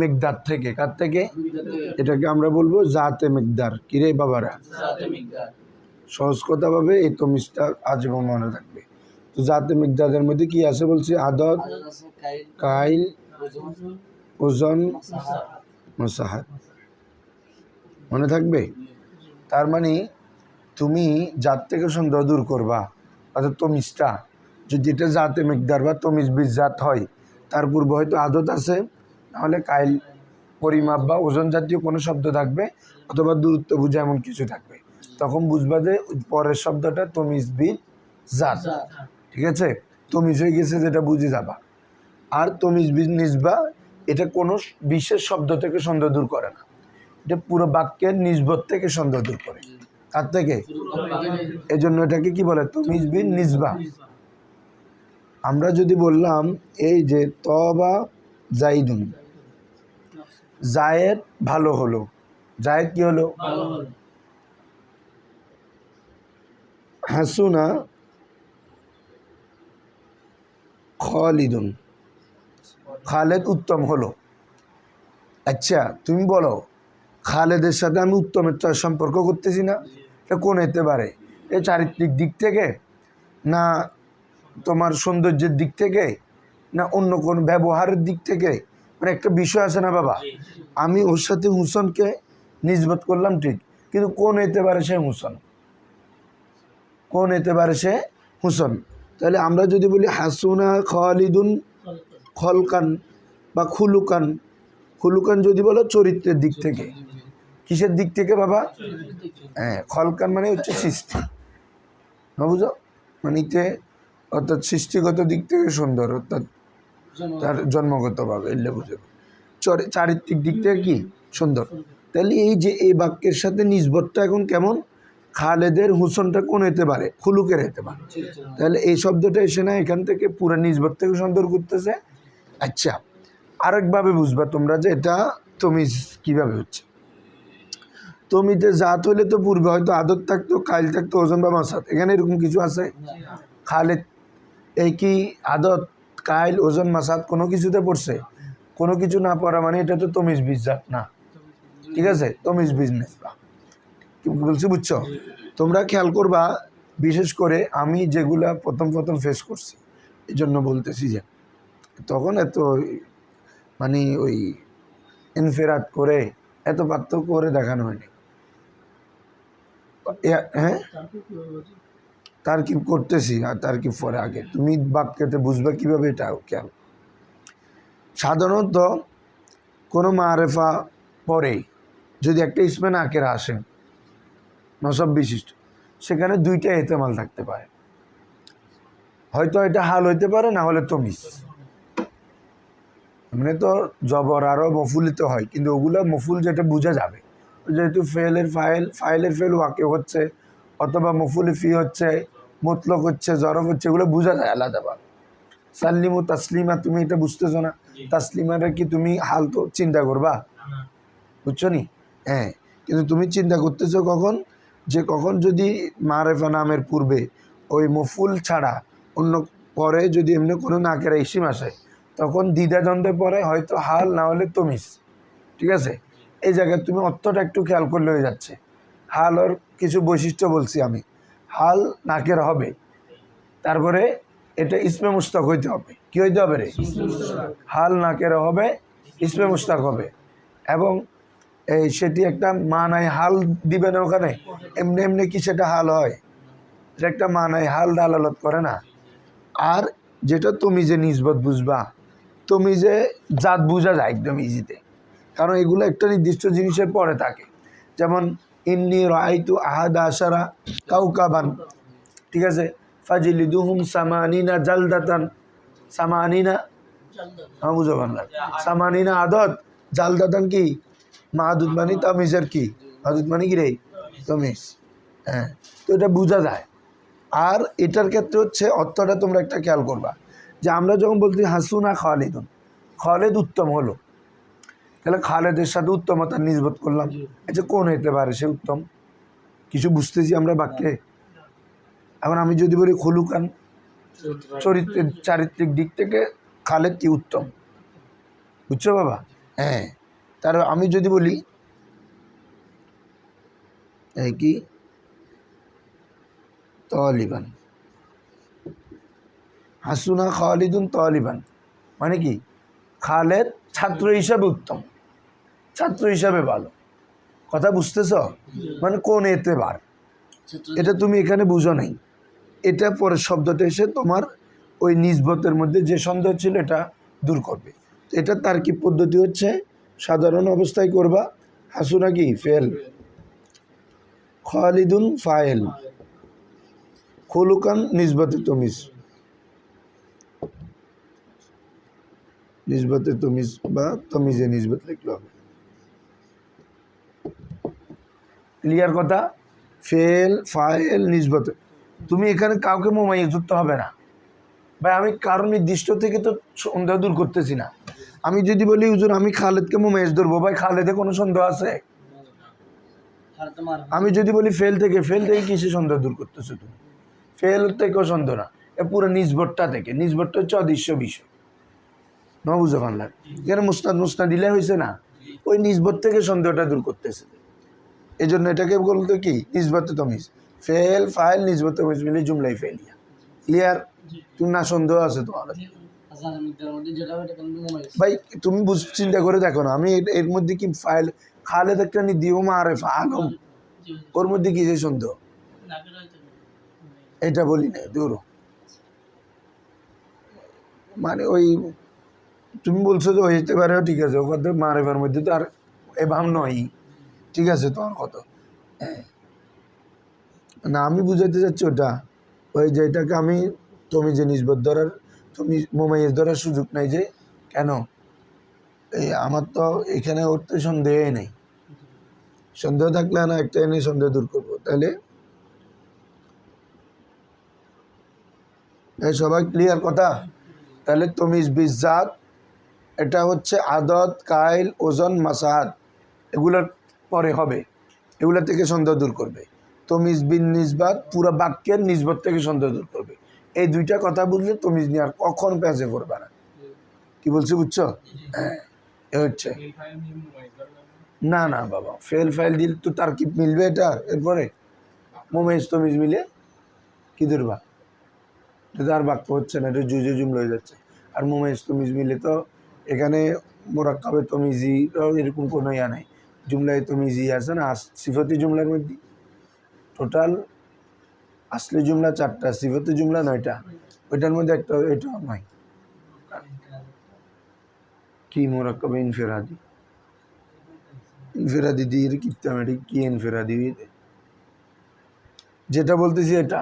মিকদার থেকে, কার থেকে? এটাকে আমরা বলবো জাতে মিকদার। কিরে বাবারা, সহজ কথা ভাবে এই তমিজটা আজীবন মনে থাকবে। তো জাতে মিকদারের মধ্যে কি আছে বলছি? আদদ, কাইল, ওজন, মাসাহাত। মনে থাকবে? তার মানে তুমি জাত থেকে সন্দেহ দূর করবা, অর্থাৎ তমিজটা যদি এটা জাতে মিকদার বা তমিজ বিজাত হয়, তার পূর্বে হয়তো আদত আছে, নাহলে কাইল পরিমাপ বা ওজন জাতীয় কোনো শব্দ থাকবে, অথবা দূরত্ব বুঝে এমন কিছু থাকবে। তখন বুঝবা যে পরের শব্দটা তমিজ বিজ জাত। ঠিক আছে, তমিজ হয়ে গেছে যেটা বুঝে যাবা। আর তমিজ বিজ নিজবা, এটা কোনো বিশেষ শব্দ থেকে সন্দেহ দূর করে না, এটা পুরো বাক্যের নিজবত থেকে সন্দেহ দূর করে। কার থেকে? এই জন্য এটাকে কি বলে? তমিজ বিন নিজবা। আমরা যদি বললাম এই যে তবা জাইদুন, জায়েদ ভালো হলো, জায়েদ কি হলো? হাসুনা খালিদুন, খালেদ উত্তম হলো। আচ্ছা তুমি বলো, খালেদের সাথে আমি উত্তমের সম্পর্ক করতেছি না? এটা কোন হতে পারে? এই চারিত্রিক দিক থেকে, না তোমার সৌন্দর্যের দিক থেকে, না অন্য কোন ব্যবহারের দিক থেকে? মানে একটা বিষয় আছে না বাবা, আমি ওর সাথে হুসনকে নিজবত করলাম ঠিক, কিন্তু কোন হতে পারে সে হুসন? কোন হতে পারে সে হুসন? তাহলে আমরা যদি বলি হাসুনা খালিদুন খলকান বা খুলুকান, খুলুকান যদি বলো চরিত্রের দিক থেকে। কিসের দিক থেকে বাবা? হ্যাঁ, খলকান মানে হচ্ছে সৃষ্টি, না বুঝো? মানে অর্থাৎ সৃষ্টিগত দিক থেকে সুন্দর, অর্থাৎ তার জন্মগতভাবে, এলে বুঝো চারিত্রিক দিক থেকে কি সুন্দর। তাহলে এই যে এই বাক্যের সাথে নিজবতটা এখন কেমন? খালেদের হুসনটা কোন হতে পারে? খুলুকের হতে পারে। তাহলে এই শব্দটা এসে না এখান থেকে পুরো নিজবত থেকে সুন্দর করতেছে। আচ্ছা, আরেকভাবে বুঝবা তোমরা যে এটা তমিজ কিভাবে হচ্ছে। তমিজে জাত হইলে তো পূর্বে হয়তো আদত থাকতো, কাইল থাকতো, ওজন বা মাসাত। এখানে এরকম কিছু আছে? খালেদ এই কি আদত, কাইল, ওজন, মাসাত কোনো কিছুতে পড়ছে? কোনো কিছু না পড়া মানে এটা তো তমিজ বিজাত না। ঠিক আছে, তমিজ বিজনেস কি বলছি বুঝছো? তোমরা খেয়াল করবা, বিশেষ করে আমি যেগুলা প্রথম ফেস করছি, এই জন্য বলতেছি যে তখন এত মানে ওই ইনফেরাত করে এত পার্থক্য করে দেখানো হয়নি। হ্যাঁ, তার কি করতেছি আর তার কি পরে আগে তুমি বাক্যতে বুঝবে কিভাবে? এটা খেয়াল। সাধারণত কোনো মারেফা পরে যদি একটা ইসমে নাকেরা আসে নসব বিশিষ্ট, সেখানে দুইটা এহতেমাল থাকতে পারে। হয়তো এটা হাল হইতে পারে, না হলে তমিজ। মানে তো জবর আরও মফুলিত হয়, কিন্তু ওগুলো মফুল যেটা বোঝা যাবে, যেহেতু ফাইলের ফেল ওয়াকে হচ্ছে, অথবা মফুলি ফি হচ্ছে, মতলক হচ্ছে, জরফ হচ্ছে, এগুলো বোঝা যায় আলাদাভাবে। সাল্লিমু তাসলিমা, তুমি এটা বুঝতেছো না? তাসলিমাটা কি তুমি হাল তো চিন্তা করবা, বুঝছো নি? হ্যাঁ, কিন্তু তুমি চিন্তা করতেছো কখন? যে কখন যদি মারেফা নামের পূর্বে ওই মফুল ছাড়া অন্য পরে যদি এমনি কোনো নাকেরা ইসিম আসে, তখন দ্বিধাদ্বন্দ্বে পরে হয়তো হাল, না হলে তমিজ। ঠিক আছে, এই জায়গায় তুমি অর্থটা একটু খেয়াল করলে হয়ে যাচ্ছে। হাল ওর কিছু বৈশিষ্ট্য বলছি আমি। হাল নাকের হবে, তারপরে এটা ইসমে মুস্তাক হইতে হবে। কি হইতে হবে রে? হাল নাকের হবে, ইসমে মুস্তাক হবে, এবং এই সেটি একটা মানায় হাল দিবে না ওখানে। এমনি এমনি কি সেটা হাল হয়? এটা একটা মানায় হাল দালালত করে না। আর যেটা তুমি যে নিজবত বুঝবা, তুমি যে জাত বুঝা যায় একদম ইজিতে, কারণ এগুলো একটা নির্দিষ্ট জিনিসের পরে থাকে। যেমন ইন্নি রাআইতু আহাদা আশারা কাউকাবান, ঠিক আছে, ফাজিলিদুহুম সামানিনা জালদাতান, সামানিনা, হ্যাঁ বুঝো বাংলা, সামানিনা আদত, জালদাতান কি মাহাদুদ মানে তামিজের কি মাহাদুদ মানে কি রে? তমিজ। হ্যাঁ, তো এটা বোঝা যায়। আর এটার ক্ষেত্রে হচ্ছে অর্থটা তোমরা একটা খেয়াল করবা, যে আমরা যখন বলছি হাসুনা খালিদুন, খালেদ উত্তম হলো, তাহলে খালেদের সাথে উত্তমতার নিজবত করলাম। আচ্ছা, কোন হতে পারে সে উত্তম? কিছু বুঝতেছি আমরা বাক্যে? এখন আমি যদি বলি খুলুকান, চারিত্রিক দিক থেকে খালেদ কি উত্তম, বুঝছো বাবা? হ্যাঁ, তার আমি যদি বলি কি তলিবান, হাসুনা খালিদুন তলিবান, মানে কি খালেদ ছাত্র হিসাবে উত্তম, ছাত্র হিসাবে ভালো। কথা বুঝতেছ? মানে কোন এতেবার, এটা তুমি এখানে বুঝো নাই। এটা পরের শব্দটা এসে তোমার ওই নিসবতের মধ্যে যে সন্দেহ ছিল এটা দূর করবে। এটা তার্কিব পদ্ধতি হচ্ছে সাধারণ অবস্থায় করবা। হাসুনা কি ফেল, খালিদুন ফাইল, খুলুকান নিসবতে তমিজ, নিসবতে তমিজ বা তমিজে নিসবত লিখলে হবে। ক্লিয়ার কথা? ফেল ফাইল নিসবতে, তুমি এখানে কাউকে মোমাইজ ধরতে হবে না ভাই। আমি কারণ নির্দিষ্ট থেকে তো সন্দেহ দূর করতেছি না। আমি যদি বলি হুজুর আমি খালেদকে মোমাইজ ধরবো, ভাই খালেদে কোনো সন্দেহ আছে? আমি যদি বলি ফেল থেকে, ফেল থেকে কিসে সন্দেহ দূর করতেছো তুমি? ফেল থেকেও সন্দেহ না, এ পুরো নিজবরটা থেকে। নিজবরটা হচ্ছে অদৃশ্য বিষয়, ন বুঝে বাংলা। এখানে মুস্তাদ মুস্তাদ দিলে হয়েছে না, ওই নিজবর থেকে সন্দেহটা দূর করতেছে। এই জন্য এটাকে বলতো কি নিজবতে তমিজ। ফেল ফাইল নিজবতে তমিজ মিলে জুমলাই ফেলিয়া। ক্লিয়ার? তুমি না সন্দেহ আছে তোমার ভাই? তুমি চিন্তা করে দেখো না, আমি এর মধ্যে কি ফাইল খালেদ একটা দিও মারে আলম, ওর মধ্যে কি যে সন্দেহ? এটা বলি না দূর। মানে ওই তুমি বলছো যে হইতে পারে, ঠিক আছে, ওখানে মারেফার মধ্যে তো আর এভাব নয়, ঠিক আছে তোমার কত। না আমি বুঝাইতে চাচ্ছি ওটা, ওই যে এটাকে আমি তুমি যে নিজবত ধরার, তুমি মোমাইজ ধরার সুযোগ নাই। যে কেন? এই আমার তো এখানে উঠতে সন্দেহই নেই। সন্দেহ থাকলে না একটা এনে সন্দেহ দূর করবো। তাহলে এই সবাই ক্লিয়ার কথা? তাহলে তমিজ বিজাত, এটা হচ্ছে আদত কাইল ওজন মাসাহাত, এগুলোর পরে হবে, এগুলো থেকে সন্দেহ দূর করবে। তমিজ বিন নিজবাত পুরো বাক্যের নিজবত থেকে সন্দেহ দূর করবে। এই দুইটা কথা বুঝলে তমিজ নিয়ে আর কখন প্যাঁচে পড়বে না। কি বলছি বুঝছো? হ্যাঁ, এ হচ্ছে না না বাবা, ফেল ফাইল দিল তো তার কি মিলবে এটা? এরপরে মোমেজ তমিজ মিলে কি ধরবা? এটা আর বাক্য হচ্ছে না, এটা জুজে জুমলা হয়ে যাচ্ছে। আর মোমেজ তমিজ মিলে তো এখানে মোরাক্কাবে তমিজি এরকম কোনো ইয়া নাই। জুমলায় তমিজি আছে না, সিফতি জুমলার মধ্যে টোটাল আসলে জুমলা 4টা, সিফতি জুমলা 9টা, ওইটার মধ্যে একটা এটা নয়। কি মোরাক্কাবে ইনফেরাদি, ইনফেরাদি দিয়ে কিপ্তামেটিক কি ইনফেরাদি, যেটা বলতেছি এটা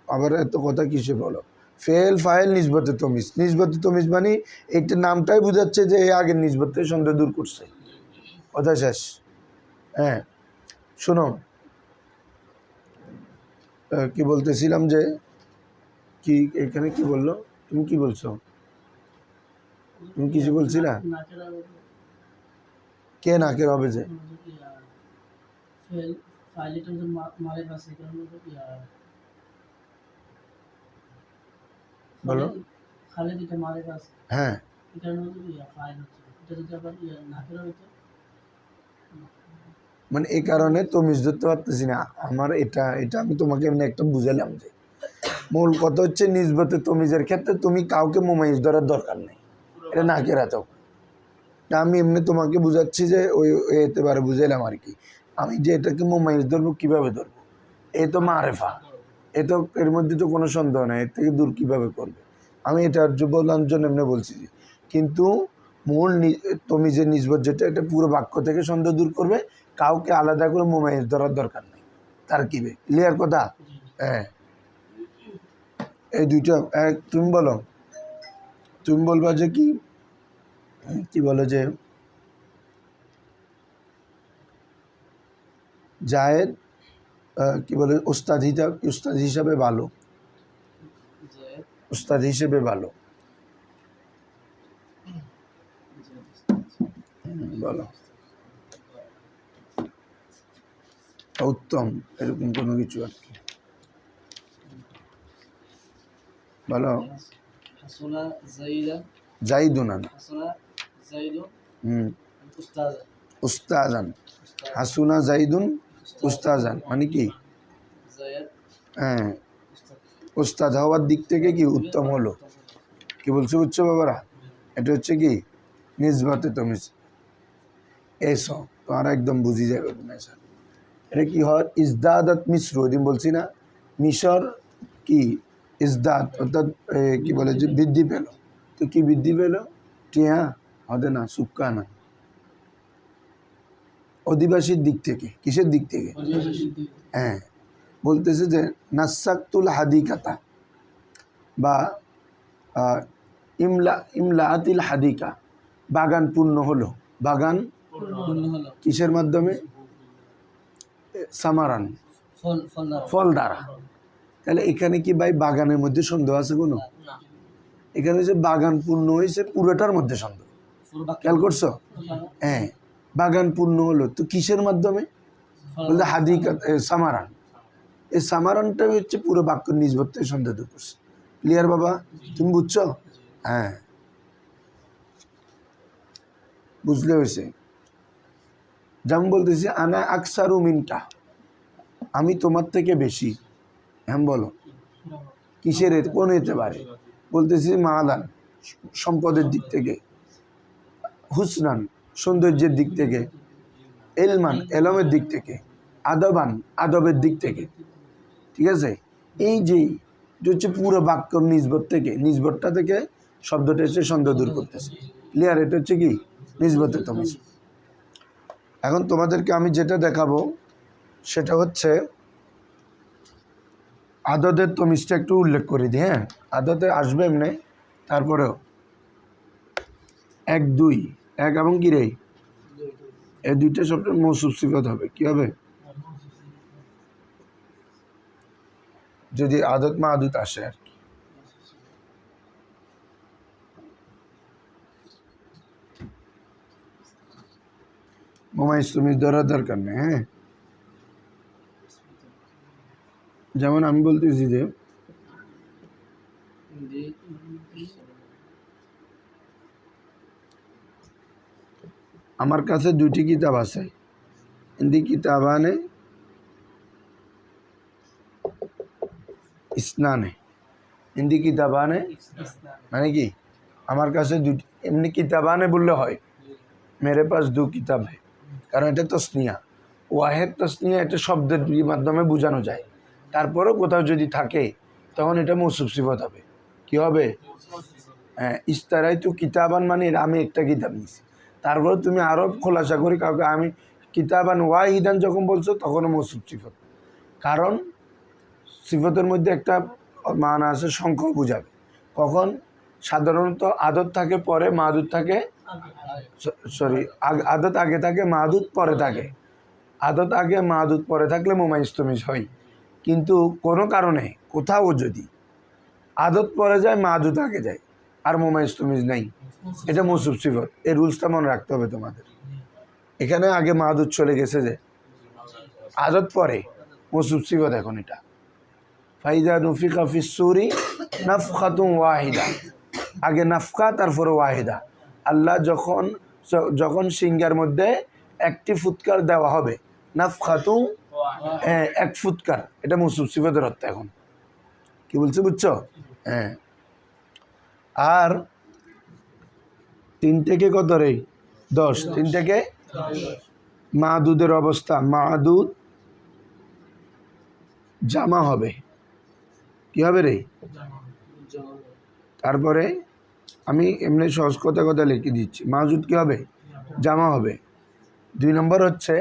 আবার এত কথা কিসে বলো? ফেল ফাইল নিজবতে তমিজ, নিজবতে তমিজ মানে এইটা নামটাই বোঝাচ্ছে যে এই আগের নিজবতে সন্দেহ দূর করছে। কথা শেষ। হ্যাঁ শোনো, কি বলতেছিলাম যে কি এখানে কি বললো? তুমি কি বলছো? তুমি কিছু বলছিলা? কে নাকের হবে যে? বলো। হ্যাঁ মানে এই কারণে তমিজ ধরতে পারতেছি না আমার। এটা এটা আমি তোমাকে এমনি একটা বুঝালাম যে মূল কথা হচ্ছে নিজবতে তমিজের ক্ষেত্রে তুমি কাউকে মোমাইজ ধরার দরকার নেই, এটা নাকের এত। আমি এমনি তোমাকে বুঝাচ্ছি যে ওই এতে বারে বুঝাইলাম আর কি। আমি যে এটাকে মোমাইজ ধরবো কীভাবে ধরবো? এ তো মারেফা, এ তো এর মধ্যে তো কোনো সন্দেহ নেই, এর থেকে দূর কীভাবে করবে? আমি এটা বলার জন্য এমনি বলছি। কিন্তু মূল তমিজের নিজবত যেটা, এটা পুরো বাক্য থেকে সন্দেহ দূর করবে, কাউকে আলাদা করে মোমাইজ ধরার দরকার নেই তার কিবে। ক্লিয়ার কথা? হ্যাঁ এই দুইটা এক। তুমি বলো, তুমি বলবা যে কি কি বলো যে জায়েদ কি বলে উস্তাদ হিসাবে ভালো, উস্তাদ হিসেবে ভালো বলো, উত্তম, এরকম কোনো কিছু আর কি বলো। জাইদুন না, হুম উস্তাজান, হাসুনা জাইদুন উস্তাজান মানে কি? হ্যাঁ, উস্তাদ হওয়ার দিক থেকে কি উত্তম হলো। কি বলছো বুঝছো বাবারা? এটা হচ্ছে কি নিসবতে তমিজ। এসো তোমরা একদম বুঝি যাবে না। এটা কি হয়? ইজদাদাত মিসর, ওইদিন বলছি না মিশর কি ইজদাদ অর্থাৎ কি বলে যে বৃদ্ধি পেল। তো কি বৃদ্ধি পেল? টিয়া হবে না, সুক্কা না, অধিবাসীর দিক থেকে। কিসের দিক থেকে? হ্যাঁ, বলতেছে যে নাসাক্তুল হাদিকাতা বা ইমলাআতিল হাদিকা, বাগান পূর্ণ হলো। বাগান কিসের মাধ্যমে? সামারান, ফল দ্বারা। তাহলে এখানে কি ভাই বাগানের মধ্যে সন্দেহ আছে কোনো? এখানে যে বাগান পূর্ণ হয়েছে পুরোটার মধ্যে সন্দেহ। খেয়াল করছো? হ্যাঁ, বাগান পূর্ণ হলো তো কিসের মাধ্যমে? বলতে হাদিকা সামারান। এই সামারানটা হচ্ছে পুরো বাক্য নিজবত থেকে সন্দেহ দূর করছে। ক্লিয়ার বাবা? তুমি বুঝছো? হ্যাঁ, বুঝলে হয়েছে। যেমন বলতেছি আনা আকসারু মিনকা, আমি তোমার থেকে বেশি। হ্যাঁ বলো, কিসের? কোন হতে পারে? বলতেছি মাদান, সম্পদের দিক থেকে, হুসনান, সৌন্দর্যের দিক থেকে, এলমান, এলমের দিক থেকে, আদবান, আদবের দিক থেকে। ঠিক আছে? এই যে হচ্ছে পুরো বাক্য নিজবত থেকে, নিজবতটা থেকে শব্দটা এসে সন্দেহ দূর করতেছে। ক্লিয়ার? এটা হচ্ছে কি নিজবতে তমিজ। এখন তোমাদেরকে আমি যেটা দেখাবো সেটা হচ্ছে আদতের তমিজটা একটু উল্লেখ করে দিই। হ্যাঁ, আদতে আসবে এমনি, তারপরেও এক দুই, এক এবং কি রে, এই দুইটা সবটা মৌসুফ সিফাত হবে। কি হবে? যদি আদত মা আদত আসে আর কি। মোমাইজ তুমি ধরার দরকার নেই। হ্যাঁ, যেমন আমি বলতেছি যে আমার কাছে দুইটি কিতাব আছে। হিন্দি কিতাবানে ইসনানে, হিন্দি কিতাবানে মানে কি আমার কাছে দুটি। এমনি কিতাবানে বললে হয় মেরে পাশ দু কিতাব है, কারণ এটা তসনিয়া। ওয়াহেদ তসনিয়া, এটা শব্দের মাধ্যমে বোঝানো যায়। তারপরেও কোথাও যদি থাকে তখন এটা মৌসুফ সিফত হবে। কি হবে? হ্যাঁ, ইস্তারাই তো কিতাবান মানে আমি একটা কিতাব নিছি। তারপরে তুমি আরও খোলাসা করে কাউকে আমি কিতাবান ওয়াহিদান যখন বলছো তখনও মৌসুফ সিফত। কারণ সিফতের মধ্যে একটা মান আছে, সংখ্যা বোঝাবে। কখন? সাধারণত আদত থাকে পরে, মাহাদুদ থাকে, সরি আদত আগে থাকে, মাহাদুদ পরে থাকে। আদত আগে মাহাদুদ পরে থাকলে মোমাইজ তমিজ হয়। কিন্তু কোনো কারণে কোথাও যদি আদত পরে যায়, মাহাদুদ আগে যায়, আর মোমাইজ তমিজ নাই, এটা মৌসুফ সিফত। এই রুলসটা মনে রাখতে হবে তোমাদের। এখানে আগে মাহাদুদ চলে গেছে, যে আদত পরে মৌসুফ সিফত। এখন এটা ফাইদা নুফিকা ফিসসুরি নাফখাতুন ওয়াহিদা, আগে নাফকা তারপরে ওয়াহিদা। আল্লাহ যখন সিংহার মধ্যে একটি ফুৎকার দেওয়া হবে, নাফখাতুন, এক ফুৎকার, এটা মৌসুফ সিফতের অর্থ। এখন কি বলছে বুঝছো? হ্যাঁ, আর 3 থেকে কত রে? 10। 3 থেকে মাহাদুদের অবস্থা, মাহাদুদ জামা হবে। কি হবে রে? তারপরে আমি এমনি সহজ কথা কথা লিখে দিচ্ছি। মাহাদুদ কি হবে? জামা হবে। 2 নম্বর হচ্ছে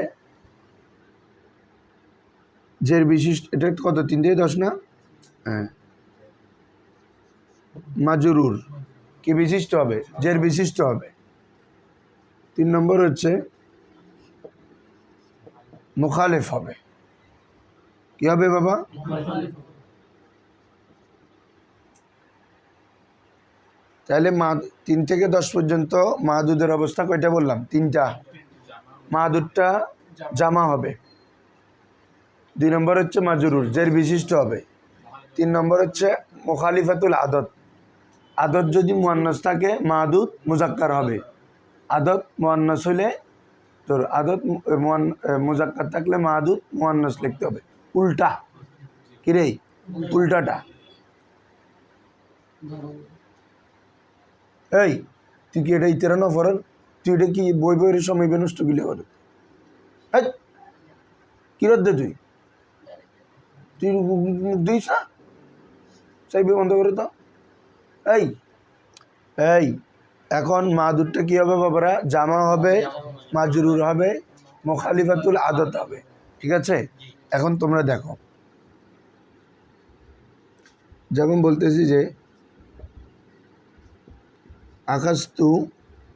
জের বিশিষ্ট, এটা কত? 3 থেকে 10 না? হ্যাঁ, মাজরুর কি বিশিষ্ট হবে? জের বিশিষ্ট হবে। 3 নম্বর হচ্ছে মুখালেফ হবে। কি হবে বাবা? তাহলে 3 থেকে 10 পর্যন্ত মাহাদুদের অবস্থা কয়টা বললাম? 3টা। মাহাদুদটা জামা হবে। 2 নম্বর হচ্ছে মাজরুর, জের বিশিষ্ট হবে। 3 নম্বর হচ্ছে মুখালিফাতুল আদত, আদত যদি মুয়ান্নাস থাকে মাহাদুদ মুজাক্কার হবে, আদত মুয়ান্নাস হইলে তোর আদত মুজাক্কার থাকলে মাদুদ মুয়ান্নাস লিখতে হবে। উল্টা কিরে, উল্টাটা। এই তুই কি এটা ইতেরা না ফরেন? তুই এটা কি বই বইয়ের সময় নষ্ট গিলে করে? কি দে তুই তুই দিস না, চাইবে বন্ধ করে তো। এই এই এখন মাদুরটা কি হবে বাবারা? জামা হবে, মাজরুর হবে, মুখালিফাতুল আদত হবে। ঠিক আছে, এখন তোমরা দেখো, যেমন বলতেছি যে আকাশতু,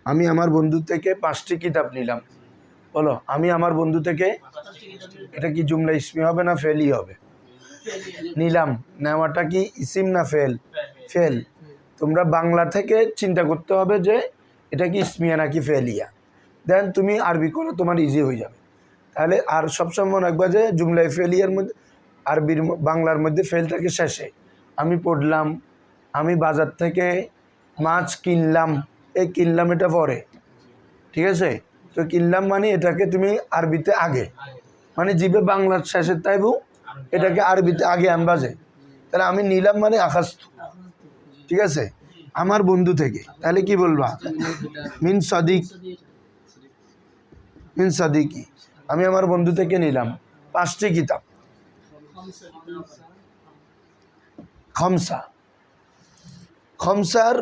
আমি আমার বন্ধু থেকে 5টি কিতাব নিলাম। বলো, আমি আমার বন্ধু থেকে, এটা কি জুমলা ইসমি হবে না ফেলই হবে? নিলাম, নেওয়াটা কি ইসিম না ফেল? ফেল। তোমরা বাংলা থেকে চিন্তা করতে হবে যে এটা কি ইসমিয়া নাকি ফেলিয়া, দেন তুমি আরবি করো, তোমার ইজি হয়ে যাবে। তাহলে আর সবসময় মনে রাখবা যে জুমলায় ফেলিয়ার মধ্যে, আরবির বাংলার মধ্যে ফেল থাকে শেষে। আমি পড়লাম, আমি বাজার থেকে মাছ কিনলাম, এই কিনলাম এটা পরে। ঠিক আছে, তো কিনলাম মানে এটাকে তুমি আরবিতে আগে, মানে জিবে বাংলার শেষের তাইবু এটাকে আরবিতে আগে আনবা যে। তাহলে আমি নিলাম মানে আকাশতু। ঠিক আছে, আমার বন্ধু থেকে, তাহলে কি বলবা? মিন সাদিক, মিন সাদিকি। আমি আমার বন্ধু থেকে নিলাম 5টি কিতাব। খমসা, খমসার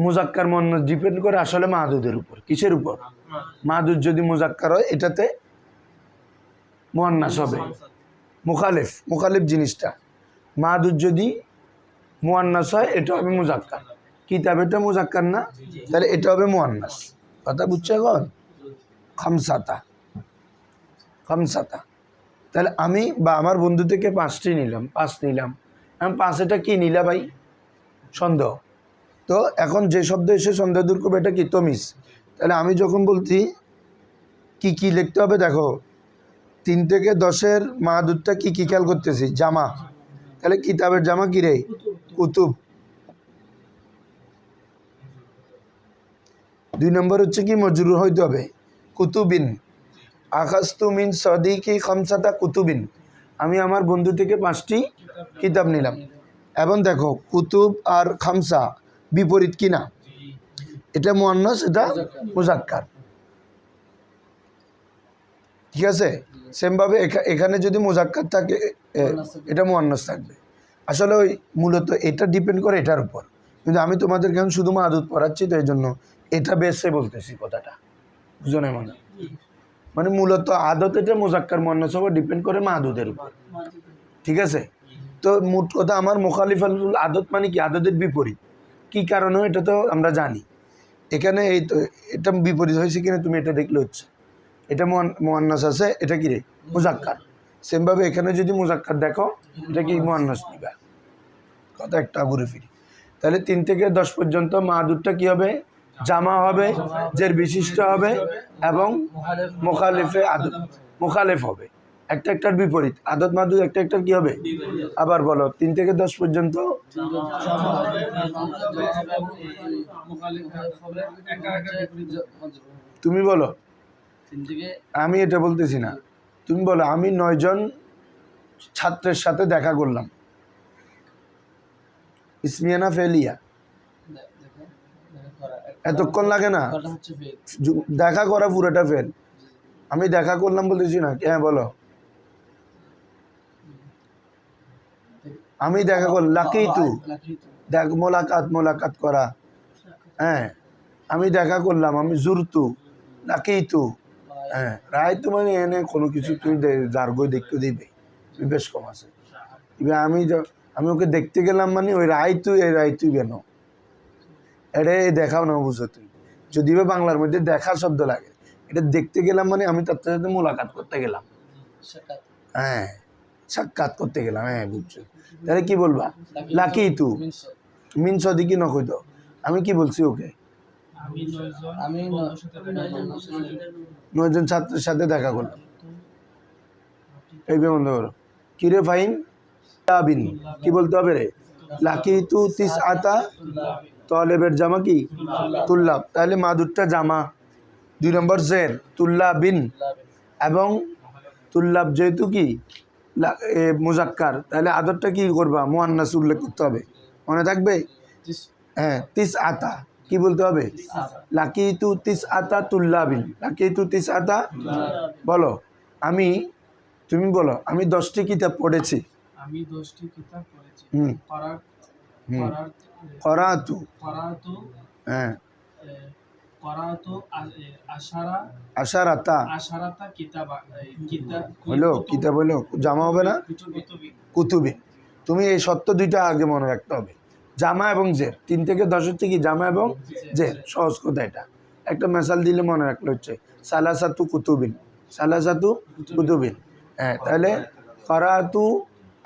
মুজাক্কার মুয়ান্নাস ডিপেন্ড করে আসলে মাদুদের উপর। কিসের উপর? মাদুদ যদি মুজাক্কার হয় এটাতে মুয়ান্নাস হবে। মুখালিফ, মুখালিফ জিনিসটা। মাদুদ যদি মুয়ান্নাস হয় এটা হবে মুজাক্কার। কিতাব এটা মুজাক্কার না, তাহলে এটা হবে মুয়ান্নাস। কথা বুঝছো এখন? খামসাতা, খামসাতা। তাহলে আমি বা আমার বন্ধু থেকে 5টি নিলাম, 5 নিলাম। এখন 5 এটা কি নিলা ভাই? সন্দেহ। তো এখন যে শব্দ এসে সন্দেহ দূর করবে, এটা কি? তমিজ। তাহলে আমি যখন বলছি কি কি লিখতে হবে, দেখো 3 থেকে 10-এর মাদুদটা কি কি খেয়াল করতেছি? জামা। তাহলে কিতাবের জামা কি রে? কুতুব। 2 নম্বর হচ্ছে কি? মজরুর হইতে হবে, কুতুবিন। আখাস্তু মিন সাদিকি খামসাতা কুতুবিন। আমি আমার বন্ধু থেকে 5টি কিতাব নিলাম। এবং দেখো কুতুব আর খামসা বিপরীত কিনা? এটা মুয়ান্নাস, এটা মুজাক্কার। ঠিক আছে, সেমভাবে এখানে যদি মুজাক্কার থাকে এটা মুয়ান্নাস থাকবে। আসলে ওই মূলত এটা ডিপেন্ড করে এটার উপর, কিন্তু আমি তোমাদেরকে এখন শুধু মাদুদ পড়াচ্ছি, তো এই জন্য এটা বেসে বলতেছি কথাটা, বুঝো না? মানে মূলত আদত এটা মুজাক্কার মুয়ান্নাস হবে, ডিপেন্ড করে মাদুদের উপর। ঠিক আছে, তো মোট কথা আমার মুখালিফাতুল আদত মানে কি? আদতের বিপরীত। কি কারণে এটা তো আমরা জানি। এখানে এই তো এটা বিপরীত হয়েছে কিনা তুমি এটা দেখলে হচ্ছে। এটা মুয়ান্নাস আছে, এটা কি রে? মুজাক্কার। সেমভাবে এখানে যদি মুজাক্কার দেখো, এটা কি? মুয়ান্নাস নিবা। কথা একটা ঘুরে ফিরি। তাহলে 3 থেকে 10 পর্যন্ত মাদুদটা কি হবে? জামা হবে, জের বিশিষ্ট হবে, এবং মুখালিফে আদত, মুখালিফ হবে। একটা একটার বিপরীত। আদত মাদুদ একটা একটার কি হবে? আবার বলো, 3 থেকে 10 পর্যন্ত তুমি বলো, আমি এটা বলতেছি না, তুমি বলো। আমি 9 জন ছাত্রের সাথে দেখা করলাম, ইসমিয়া না ফেলিয়া? এতক্ষণ লাগে না? দেখা করা পুরোটা ফেল। আমি দেখা করলাম বলতেছি না? হ্যাঁ বলো, আমি দেখা করলাম, লাকিতু, দেখ, মোলাকাত, মোলাকাত করা। হ্যাঁ, আমি দেখা করলাম, আমি জুরতু, লাকিতু। হ্যাঁ, রায়তু মানে এনে কোনো কিছু তুই যার গই দেখতে দিবে, বেশ কম আছে। এবার আমি ওকে দেখতে গেলাম মানে ওই রায়তু, এই রায়তু কেন? এটা দেখাও না, বুঝো তুমি? যদিও বাংলার মধ্যে দেখা শব্দ লাগে, এটা দেখতে গেলাম মানে আমি তার সাথে মোলাকাত করতে গেলাম। হ্যাঁ, সাক্ষাৎ করতে গেলাম। হ্যাঁ, বুঝছো? তাহলে কি বলবা? লাকি তু মিন সদিকি নকই তো। আমি কি বলছি ওকে? 9 জন ছাত্রের সাথে দেখা করলাম। এই বন্ধ করো। কিরে ফাইন তাবিন, কি বলতে হবে রে? লাকি তু তিস আতা তলেবের জামা কি? তুল্লাব। তাহলে মাদুরটা জামা, 2 নম্বর জের তুল্লাবিন, এবং তুল্লাব যেহেতু কি মুজাক্কার, তাহলে আদরটা কি করবা, মুয়ান্নাস উল্লেখ করতে হবে, মনে থাকবে। হ্যাঁ, তিস আতা কি বলতে হবে, লাকিতু তিস আতা তুল্লাবিন, লাকিতু তিস আতা। বলো আমি, তুমি বলো আমি 10টি কিতাব পড়েছি। আমি 10টি কিতাব পড়েছি। করাতু, করাতু, হ্যাঁ করাতু আশারাতা কিতাবা, হলো কিতাব হলো, জামা হবে না, কুতুবি। তুমি এই সত্য দুইটা আগে মনে রাখতে হবে, জামা এবং জের। 3 থেকে 10 হচ্ছে কি, জামা এবং জের। সহজ কথা, এটা একটা মেসাল দিলে মনে রাখলে হচ্ছে সালাসাতু কুতুবিন, সালাসাতু কুতুবিন। হ্যাঁ, তাহলে করাতু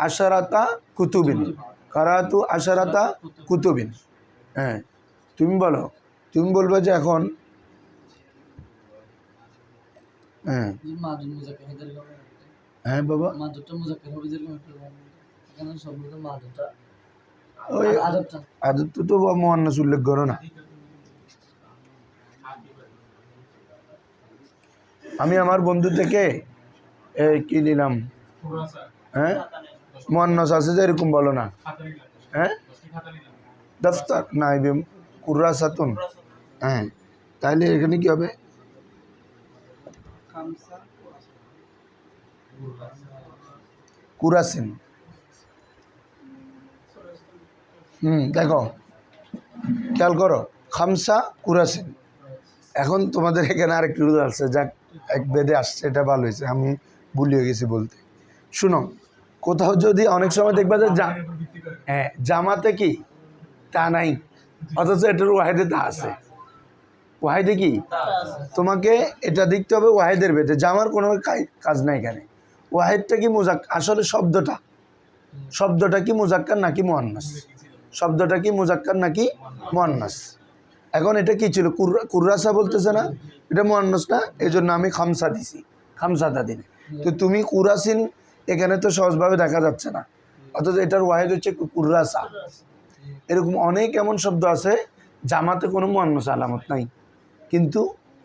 আশারাতা কুতুবিন, করাতু আশারাতা কুতুবিন। হ্যাঁ, তুমি বলো, তুমি বলবে যে এখন হ্যাঁ হ্যাঁ বাবা, ওই আদত তো মুয়ান্নাস উল্লেখ করো না। আমি আমার বন্ধু থেকে কি নিলাম, হ্যাঁ মুয়ান্নাস আছে যে এরকম বলো না, হ্যাঁ দফতর না কুরাসাতুন। হ্যাঁ, তাহলে এখানে কি হবে, কুরাসিন। দেখো খেয়াল করো, খামসা কুরাসিন। এখন তোমাদের এখানে আরেকটু রুল আসছে, যাক এক বেদে আসছে, এটা ভালো হয়েছে, আমি ভুলিয়ে গেছি বলতে। শুনো, কোথাও যদি অনেক সময় দেখবা যে হ্যাঁ জামাতে কি তা নাই, অথচ এটার ওয়াহেদে তা আছে। ওয়াহেদে কি, তোমাকে এটা দেখতে হবে ওয়াহেদের বেদে, জামার কোনো কাজ নাই এখানে। ওয়াহেদটা কি আসলে শব্দটা কি মুজাক্কার নাকি মুয়ান্নাস, শব্দটা কি মুজাক্কার নাকি মুয়ান্নাস। এখন এটা কি ছিল, কুর্রাসা বলতেছে না, এটা মুয়ান্নাস না, এই জন্য আমি খামসা দিছি, খামসাতা দিনে। তো তুমি কুরাসিন এখানে তো সহজভাবে দেখা যাচ্ছে না, অথচ এটার ওয়াহেদ হচ্ছে কুর্রাসা। এরকম অনেক এমন শব্দ আছে জামাতে কোনো মুয়ান্নাস আলামত নাই, কিন্তু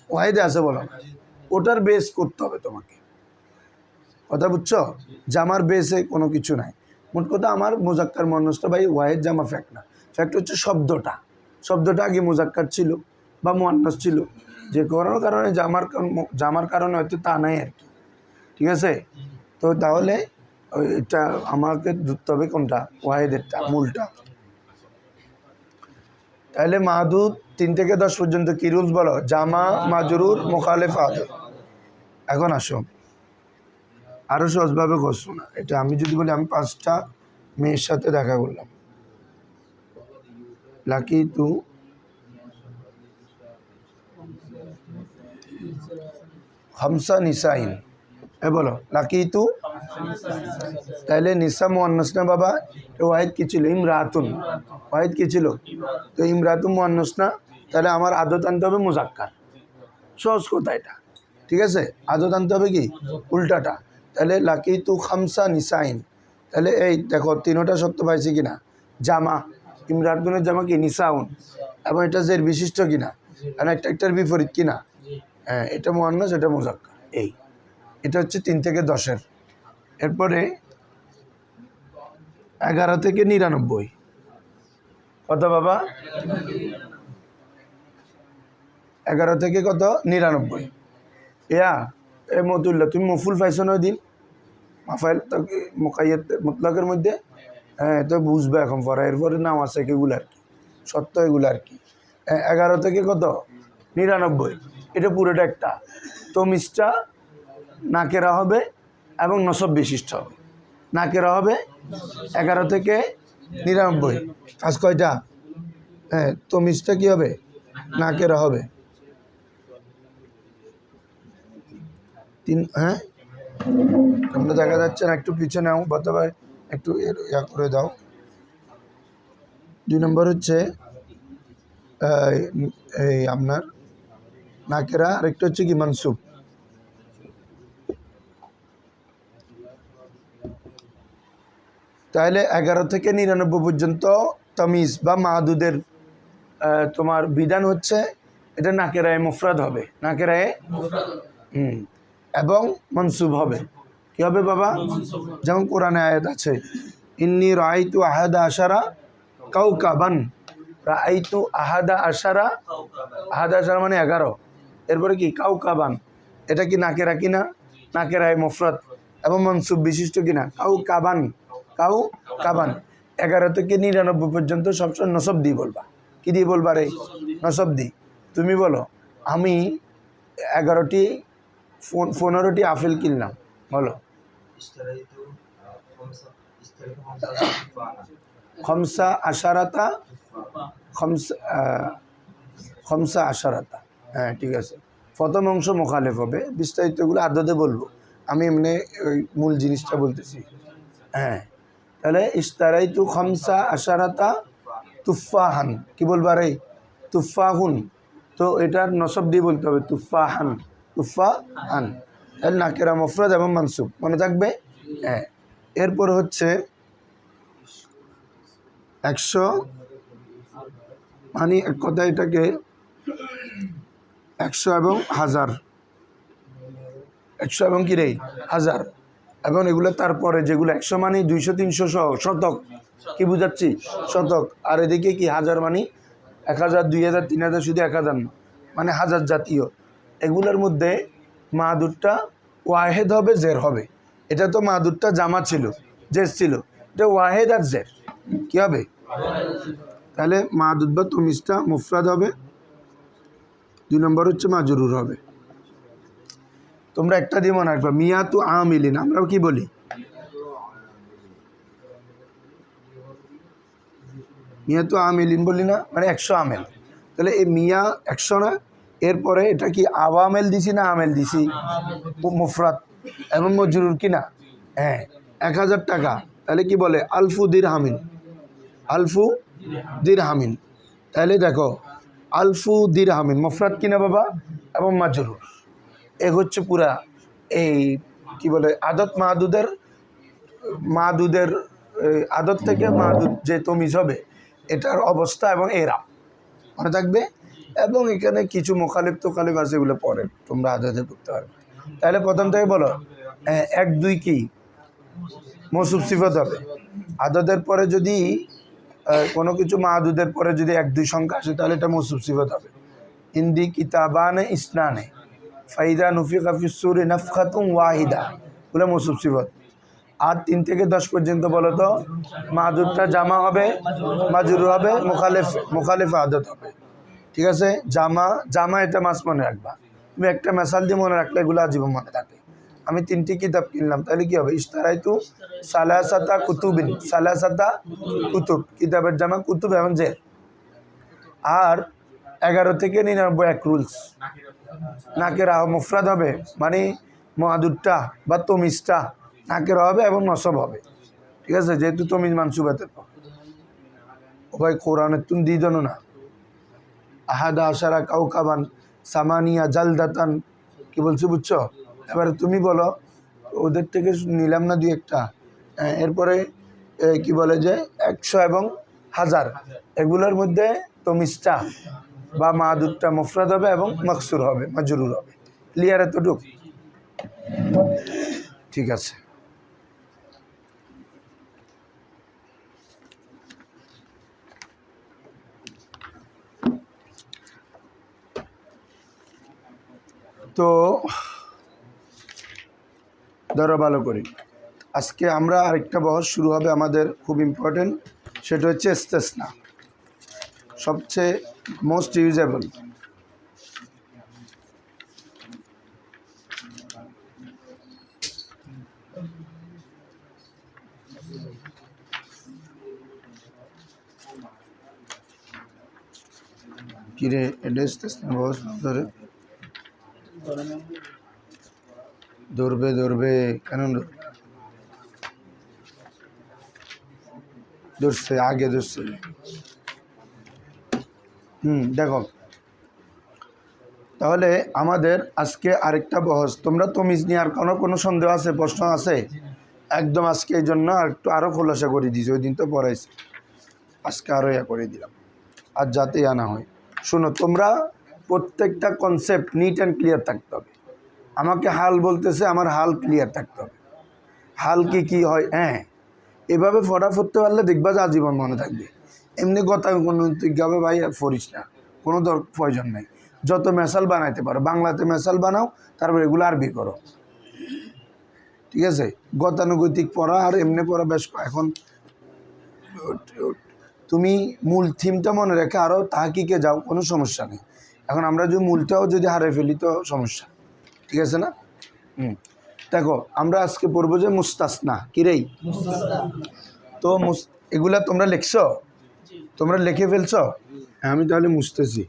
ওয়াহেদে আছে, বলো ওটার বেস করতে হবে তোমাকে, কথা বুঝছো। জামার বেসে কোনো কিছু নাই। মোট কথা আমার মুজাক্কার মুয়ান্নাসটা ভাই ওয়াহেদ জামা ফ্যাক্ট না, ফ্যাক্ট হচ্ছে শব্দটা আগে মুজাক্কার ছিল বা মুয়ান্নাস ছিল, যে কোনো কারণে জামার কারণে হয়তো তা নাই আর কি, ঠিক আছে। তো তাহলে এটা আমাকে ধরতে হবে কোনটা, ওয়াহেদেরটা, মূলটা। তাহলে মাহদুদ 3 থেকে 10 পর্যন্ত কি রুলস বলো, জামা, মাজরুর, মুখালেফ, আদত। এখন আসো, আরও সহজভাবে করছো না এটা। আমি যদি বলি আমি 5টা মেয়ের সাথে দেখা করলাম, লাকি তু হামসা নিসাইন, বলো লাকি তু, তাহলে নিসা মুয়ান্নাস না বাবা, ওয়াহিদ কি ছিল, ইমরাতুন, ওয়াহিদ কি ছিল, তো ইমরাতুন মুয়ান্নাস না, তাহলে আমার আদত আনতে হবে মুজাক্কার। সহজ কথা এটা, ঠিক আছে। আদত আনতে হবে কি উল্টাটা, তাহলে লাকি তু খামসা নিসাইন। তাহলে এই দেখো 3টা সত্য পাইছি কিনা, জামা, ইমরাতুনের জামা কি নিসাউন, এবং এটা জের বিশিষ্ট কিনা, কারণ একটার বিপরীত কিনা, হ্যাঁ এটা মুয়ান্নাস, এটা মুজাক্কার। এটা হচ্ছে 3 থেকে 10-এর। এরপরে 11 থেকে 99, কত বাবা, 11 থেকে কত 99। মতুল্লাহ, তুমি মফুল পাইছো না ওই দিন, মাফাইল মুকাইয়াত মুতলাকের মধ্যে, হ্যাঁ তো বুঝবে এখন পরে। এরপরে নাম আছে এগুলো আর কি, সত্য এগুলো আর কি। 11 থেকে কত 99, এটা পুরোটা একটা তমিজটা নাকেরা হবে এবং নসব বিশিষ্ট হবে। নাকেরা হবে 11 থেকে 99, কাজ কয়টা, হ্যাঁ তমিজটা কি হবে, নাকেরা হবে 3। হ্যাঁ তোমরা দেখা যাচ্ছে না, একটু পিছনে অথবা একটু ইয়া করে দাও। 2 নম্বর হচ্ছে এই আপনার নাকেরা, আরেকটা হচ্ছে কি মানসুব। তাহলে 11 থেকে 99 পর্যন্ত তামিজ বা মাহদুদের তোমার বিধান হচ্ছে এটা নাকেরায়ে মুফরাদ হবে, নাকেরায়ে এবং মনসুব হবে। কি হবে বাবা? যেমন কোরআনে আয়াত আছে, ইন্নী রাআইতু আহাদা আশারা কাউকাবান, রাআইতু আহাদা আশারা, আহাদা আশারা মানে 11, এরপরে কি কাউকাবান, এটা কি নাকেরা কিনা? নাকেরায়ে মুফরাদ এবং মনসুব বিশিষ্ট কিনা? কাউকাবান, কাউকাবান। 11 থেকে 99 পর্যন্ত সবসময় নসব দিয়ে বলবা। কি দিয়ে বলবা রে? নসব দি। তুমি বলো আমি 11টি 15টি আপেল কিনলাম, বলো খমসা আশারাতা, খমসা আশারাতা। হ্যাঁ ঠিক আছে, প্রথম অংশ মোখালেফ হবে, বিস্তারিতগুলো আদতে বলবো, আমি এমনি ওই মূল জিনিসটা বলতেছি। হ্যাঁ, তাহলে ইশতারাইতু খমসা আশারাতা তুফাহান, কি বলবা রে? তুফাহুন। তো এটার নসব দিয়ে বলতে হবে তুফাহান, তুফাহান। তাহলে নাকেরা মুফরাদ এবং মানসুব মনে থাকবে। হ্যাঁ, এরপর হচ্ছে 100, মানে এক কথা এটাকে 100 এবং 1000, 100 এবং কি রে? 1000। এবং এগুলো তারপরে যেগুলো 100 মানে 200 300 সহ শতক, কি বুঝাচ্ছি? শতক। আর এদিকে কি 1000 মানে 1000 2000 3000, শুধু 1000 না, মানে 1000 জাতীয়। এগুলোর মধ্যে মাদুরটা ওয়াহেদ হবে, জের হবে। এটা তো মাদুরটা জামা ছিল, জের ছিল, এটা ওয়াহেদ আর জের কি হবে? তাহলে মাদুদ বা তমিজটা মুফরাদ হবে। 2 নম্বর হচ্ছে মাজরুর হবে। তোমরা একটা দিয়ে মনে রাখবা, মিয়াতু আমিলিন, আমরাও কি বলি? মিয়াতু আমিলিন বলি না, মানে 100 আমেল। তাহলে এই মিয়া 100 না, এরপরে এটা কি আওয়ামেল দিছি না আমেল দিছি? মুফরাদ এবং মজরুর কিনা? হ্যাঁ, 1000 টাকা, তাহলে কি বলে? আলফু দিরহামিন, আলফু দিরহামিন। তাহলে দেখো আলফু দিরহামিন মুফরাদ কিনা বাবা, এবং মাজরুর। এ হচ্ছে পুরা এই কি বলে আদত মাদুদের আদত থেকে মাদুদ যে তমিজ হবে, এটার অবস্থা এবং এরা মনে থাকবে। এবং এখানে কিছু মোখালিফ তোখালিফ আছে, এগুলো পরে তোমরা আদতে পড়তে পারবে। তাহলে প্রথম থেকে বলো, 1 2 কি মৌসুফ সিফত হবে। আদতের পরে যদি কোনো কিছু মাদুদের পরে যদি 1 2 সংখ্যা আসে, তাহলে এটা মৌসুফ সিফত হবে। ইন্দি কিতাবানে ইসনানে ফাইদা নুফিকা ফিস-সূরি নাফখাতুন ওয়াহিদা, বলে মৌসুফ সিফত। আর 3 থেকে 10 পর্যন্ত বলো তো মাদুদটা জামা হবে, মাজরুর হবে, মুখালেফ আদত হবে। ঠিক আছে, জামা এটা মাস মনে রাখবা। তুমি একটা মেসাল দিয়ে মনে রাখলে এগুলো আজীবন মনে থাকে। আমি 3টি কিতাব কিনলাম, তাহলে কি হবে? ইশতারাইতু সালাসাতা কুতুবিন, সালাসাতা কুতুব, কিতাবের জামা কুতুব এবং জের। আর 11 থেকে 99 এক রুলস, নাকেরা মুফরাদ হবে, মানে মাদুদটা বা তমিজটা নাকেরা হবে এবং নসব হবে। ঠিক আছে, যেহেতু তমিজ মানসুবাতে ও ভাই কোরআনের তুমি দিয়ে দেন না, আহাদা আশারা কাউকাবান সামানিয়া জালদাতান, কি বলছো বুঝছো? এবারে তুমি বলো, ওদের থেকে নিলাম না 2 একটা। এরপরে কি বলে যে 100 এবং 1000, এগুলোর মধ্যে তমিজটা বা মাদুদটা মুফরাদ হবে এবং মকসুর হবে, মাজরুর হবে। ক্লিয়ার এতটুক? ঠিক আছে। তো ধরো ভালো করি, আজকে আমরা আরেকটা বহস শুরু হবে আমাদের, খুব ইম্পর্টেন্ট। সেটা হচ্ছে ইস্তেসনা, সবচেয়ে মোস্ট ইউজেবল। কিরে এটা ইস্তেসনা বহস ধরে ধরবে কেন ধরছে? আগে ধরছে। দেখো, তাহলে আমাদের আজকে আরেকটা বহস। তোমরা তমিজ নিয়ে আর কোনো সন্দেহ আছে, প্রশ্ন আছে? একদম আজকে এই জন্য একটু আরও খোলাসা করে দিয়েছি, ওই দিন তো পড়াইছি, আজকে আরও করে দিলাম, আর যাতে না হয়। শোনো, তোমরা প্রত্যেকটা কনসেপ্ট নিট অ্যান্ড ক্লিয়ার থাকতে হবে। আমাকে হাল বলতেছে, আমার হাল ক্লিয়ার থাকতে হবে। হাল কি হয়, হ্যাঁ, এভাবে পড়তে পারলে দেখবা যে আজীবন মনে থাকবে। এমনি গতানুগতিকভাবে ভাই আর পড়িস না, কোনো প্রয়োজন নেই। যত মেসাল বানাইতে পারো, বাংলাতে মেসাল বানাও, তারপর এগুলো আরবি করো, ঠিক আছে? গতানুগতিক পড়া আর এমনি পড়া বেশ। এখন তুমি মূল থিমটা মনে রেখে আরও তাহাকিকে যাও, কোনো সমস্যা নেই। এখন আমরা যদি মূলটাও যদি হারিয়ে ফেলি তো সমস্যা, ঠিক আছে না? দেখো আমরা আজকে পড়বো যে মুস্তাসনা কিরেই। তো এগুলা তোমরা লিখছ, তোমরা লিখে ফেলছ? আমি তাহলে মুছতেছি।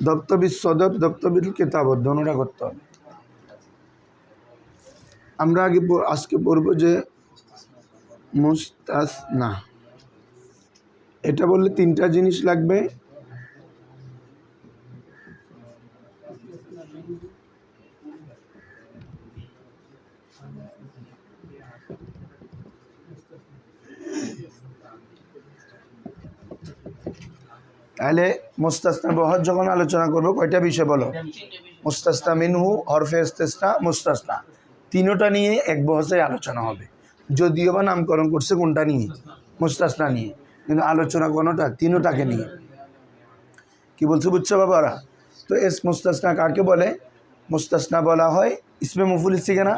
দপ্তবির সদব, দপ্তবির কেতাবত দোনোটা করতে হবে। আমরা আজকে পড়বো যে মুস্তাসনা। এটা বললে তিনটা জিনিস লাগবে। তাহলে মুস্তাসনা বহর যখন আলোচনা করবো কয়টা বিষয় বলো? মুস্তাসনা মিনহু, হরফে ইস্তেসনা, মুস্তাসনা, তিনোটা নিয়ে এক বহসে আলোচনা হবে। যদিও বা নামকরণ করছে কোনটা নিয়ে? মুস্তাসনা নিয়ে, কিন্তু আলোচনা কোনোটা তিনোটাকে নিয়ে। কি বলছো বুঝছো বাবারা? তো মুস্তাসনা কাকে বলে? মুস্তাসনা বলা হয় ইসমে মফুল শিখে না,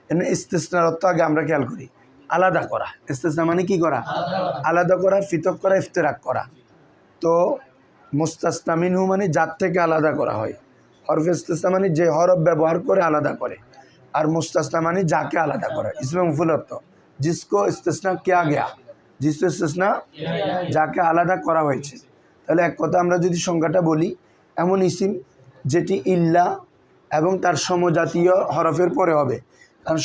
এমনি ইস্তেসনার অর্থ আগে আমরা খেয়াল করি, আলাদা করা। ইস্তেসনা মানে কি করা? আলাদা করা, পৃথক করা, ইফতেরাক করা। তো মুস্তাসনা মিনহু মানে যার থেকে আলাদা করা হয়। হরফ ইস্তেসনা মানে যে হরফ ব্যবহার করে আলাদা করে। আর মুস্তাসনা মানে যাকে আলাদা করে। ইসমে মফুল অর্থ জিসকো ইস্তেসনা কিয়া গয়া, জিসকো ইস্তেসনা যাকে আলাদা করা হয়েছে। তাহলে এক কথা আমরা যদি সংজ্ঞাটা বলি, এমন ইসিম যেটি ইল্লা এবং তার সমজাতীয় হরফের পরে হবে। কারণ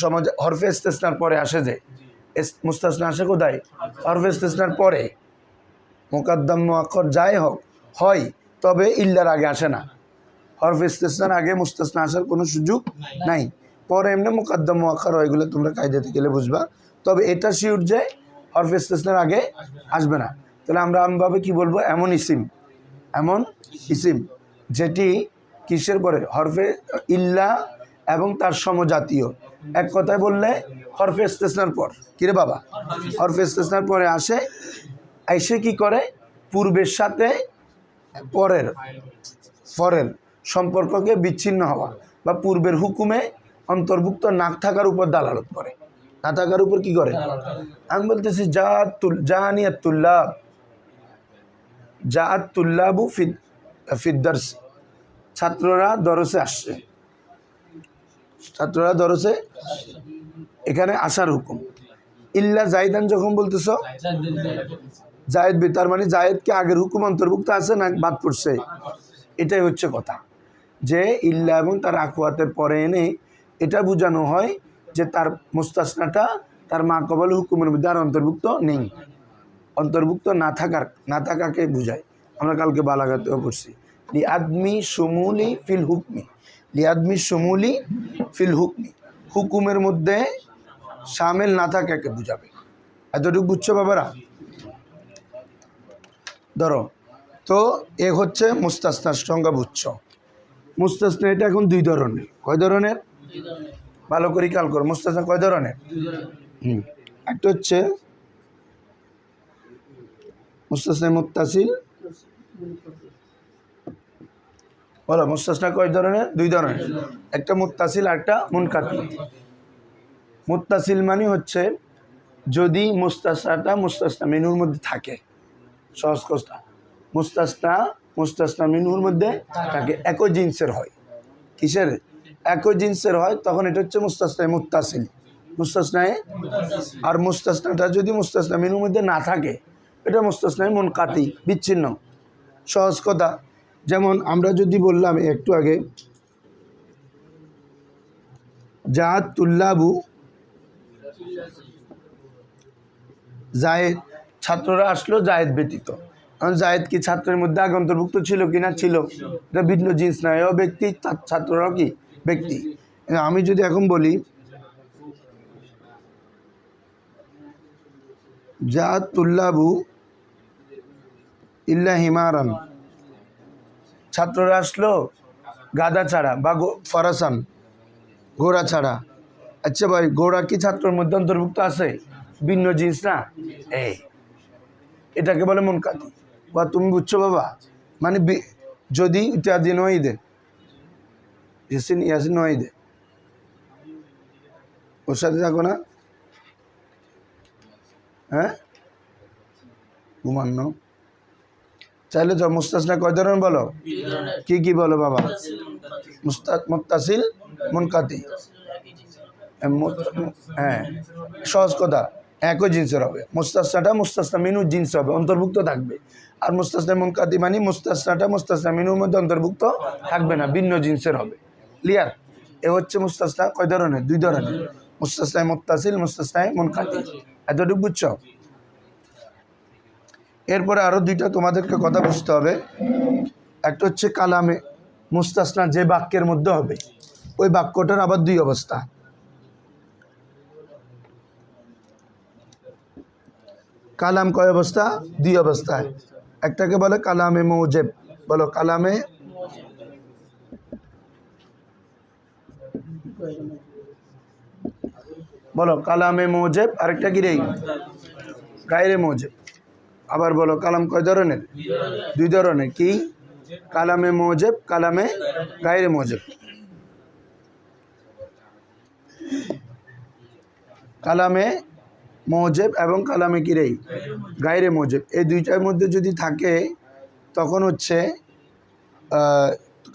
হরফে ইস্তেসনার পরে আসে, যে মুস্তাসনা আসে কোথায়? হরফে ইস্তেসনার পরে। মুকাদ্দাম মুআক্খার যাই হোক হয়, তবে ইল্লার আগে আসে না। হরফ ইস্তেসনার আগে মুস্তাসনা আসার কোনো সুযোগ নাই। পরে এমনি মুকাদ্দাম মুআক্খার হয়, এগুলো তোমরা কায়দাতে গেলে বুঝবা। তবে এটা শিওর যে হরফ ইস্তেসনার আগে আসবে না। তাহলে আমরা আমভাবে কি বলবো? এমন ইসিম, এমন ইসিম যেটি কিসের পরে? হরফে ইল্লা এবং তার সমজাতীয়। এক কথায় বললে হরফে ইস্তেসনার পর। কিরে বাবা? হরফে ইস্তেসনার পরে আসে, এসে কি করে? পূর্বের সাথে পরের সম্পর্ককে বিচ্ছিন্ন হওয়া বা পূর্বের হুকুমে অন্তর্ভুক্ত না থাকার উপর দালালত করে। না থাকার উপর কি করে? আমি বলতেছি জাআতুল্লাবু ফিদ্দার্স, ছাত্ররা দরসে আসছে। ছাত্ররা দরসে, এখানে আসার হুকুম। ইল্লা জাইদান যখন বলতেছ, জায়েদ বে, তার মানে জায়েদকে আগের হুকুম অন্তর্ভুক্ত আছে না বাদ পড়ছে? এটাই হচ্ছে কথা, যে ইল্লা এবং তার আকুয়াতের পরে এনে এটা বোঝানো হয় যে তার মুস্তাসনাটা তার মা কবল হুকুমের মধ্যে আর অন্তর্ভুক্ত নেই। অন্তর্ভুক্ত না থাকাকে বোঝায়। আমরা কালকে বালাগাতেও পড়ছি, লিআদমি শুমুলি ফিল হুকমি, লিআদমি শুমুলি ফিল হুকমি, হুকুমের মধ্যে শামিল না থাকাকে বুঝাবে। এতটুকু বুঝছো বাবারা? ধরো, তো এ হচ্ছে মুস্তাসনার সংজ্ঞা বুঝছো। মুস্তাসনা এটা এখন দুই ধরনের। কয় ধরনের? ভালো করে খেয়াল করো, মুস্তাসনা কয় ধরনের? একটা হচ্ছে মুস্তাসনা মুত্তাসিল। বলো মুস্তাসনা কয় ধরনের? দুই ধরনের, একটা মুত্তাসিল আর একটা মুনকাতি। মুত্তাসিল মানে হচ্ছে যদি মুস্তাসনাটা মুস্তাসনা মিনুর মধ্যে থাকে। সহজ কথা, মুস্তাসনা মিনুর মধ্যে থাকে, একই জিন্সের হয়। কিসের? একই জিন্সের হয়, তখন এটা হচ্ছে মুস্তাসনায়ে মুত্তাসিল, মুস্তাসনায়ে। আর মুস্তাসনাটা যদি মুস্তাসনা মিনুর মধ্যে না থাকে, এটা মুস্তাসনায়ে মুনকাতি, বিচ্ছিন্ন। সহজ কথা, যেমন আমরা যদি বললাম একটু আগে, জাআত তুল্লাবু, জায়েদ, ছাত্ররা আসলো জায়েদ ব্যতীত। কারণ জায়েদ কি ছাত্রের মধ্যে আগে অন্তর্ভুক্ত ছিল কিনা? ছিল। এটা ভিন্ন জিনিস না, এও ব্যক্তি, ছাত্ররাও কি ব্যক্তি। আমি যদি এখন বলি জাআত তুল্লাবু ইল্লা হিমারান, ছাত্ররা আসলো গাধা ছাড়া বা ফরাসান ঘোড়া ছাড়া। আচ্ছা ভাই, ঘোড়া কি ছাত্রের মধ্যে অন্তর্ভুক্ত আছে? ভিন্ন জিনিস না? এই এটাকে বলে মুনকাতি। বা তুমি বুঝছো বাবা? মানে যদি ইত্যাদি নয় দে ইয়াসিন ইয়াসিন নয় দে, ওর সাথে থাকো না? হ্যাঁ, ঘুমান্ন চাইলে তো মুস্তাসনা কয় ধরনের বলো? কি কি বলো বাবা? মুত্তাসিল, মুনকাতি। হ্যাঁ, সহজ কথা, একই জিনিসের হবে। মুস্তাসনাটা মুস্তাসনা মিনুর জিনিস হবে, অন্তর্ভুক্ত থাকবে। আর মুস্তাসনা মুনকাতি মানে মুস্তাসনাটা মুস্তাসনা মিনুর মধ্যে অন্তর্ভুক্ত থাকবে না, ভিন্ন জিনিসের হবে। ক্লিয়ার? এ হচ্ছে মুস্তাসনা কয় ধরনের? দুই ধরনের, মুস্তাসনায় মুত্তাসিল, মুস্তাসনায় মুনকাতি। এতটুকু বুঝছো? এরপরে আরো দুইটা তোমাদেরকে কথা বুঝতে হবে। একটা হচ্ছে কালামে মুস্তাসনা, যে বাক্যের মধ্যে হবে ওই বাক্যটার আবার দুই অবস্থা। কালাম কয় অবস্থা? দুই অবস্থায়। একটাকে বলে কালামে মৌজেব। বলো কালামে, বলো কালামে মৌজেব। আরেকটা কি রে? গায়রে মৌজেব। আবার বলো কালাম কয় ধরনের? দুই ধরনের। কি? কালামে মৌজেব, কালামে গায়রে মৌজেব। কালামে মৌজেব এবং কালামে কি রে? গায়রে মৌজেব। এই দুইটার মধ্যে যদি থাকে তখন হচ্ছে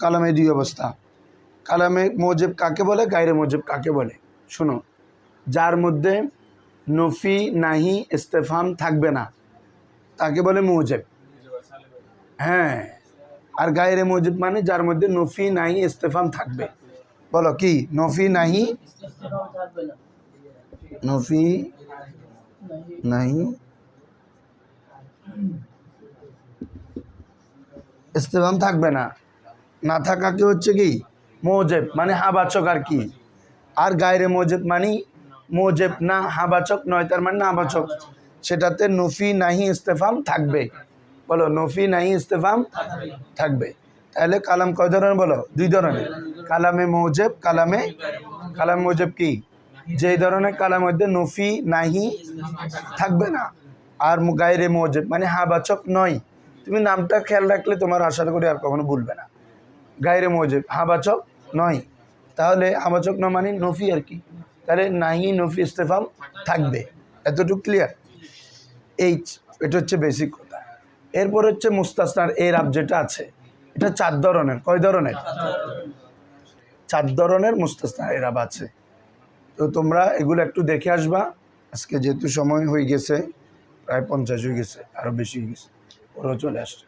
কালামে দুই অবস্থা। কালামে মৌজেব কাকে বলে, গায়রে মৌজেব কাকে বলে? শোনো, যার মধ্যে নফি, নাহি, ইস্তেফাম থাকবে না তাকে বলে মৌজেব। হ্যাঁ, আর গায়রে মৌজেব মানে যার মধ্যে নফি, নাহি, ইস্তেফাম থাকবে। বলো কি? নফি, নাহি, নফি, নাহি, ইস্তেফাম থাকবে না। না থাকাকে হচ্ছে কি মৌজেব, মানে হাবাচক আর কি। আর গায়রে মৌজেব মানে মৌজেব না, হাবাচক নয়, তার মানে নাবাচক। সেটাতে নফি, নাহি, ইস্তেফাম থাকবে। বলো নফি, নাহি, ইস্তেফাম থাকবে। তাহলে কালাম কয় ধরনের বলো? দুই ধরনের। কালামে মৌজেব, কালামে মৌজেব কি? যে ধরনের কালামের মধ্যে নফি, নাহি থাকবে না। আর গায়রে মৌজেব মানে হাবাচক নয়। তুমি নামটা খেয়াল রাখলে তোমার আশা করি আর কখনো ভুলবে না। গায়রে মৌজেব হাবাচক নয়, তাহলে হাবাচক ন মানে নফি আর কি। তাহলে নাহি, নফি, ইস্তেফাম থাকবে। এতটুকু ক্লিয়ার? এটা হচ্ছে বেসিক কথা। এরপর হচ্ছে মুস্তাসনার এরাব যেটা আছে, এটা 4 ধরনের। কয় ধরনের? 4 ধরনের মুস্তাসনার এরাব আছে। তো তোমরা এগুলো একটু দেখে আসবা। আজকে যেহেতু সময় হয়ে গেছে, প্রায় 50 হয়ে গেছে, আরও বেশি হয়ে গেছে, ওরাও চলে আসছে।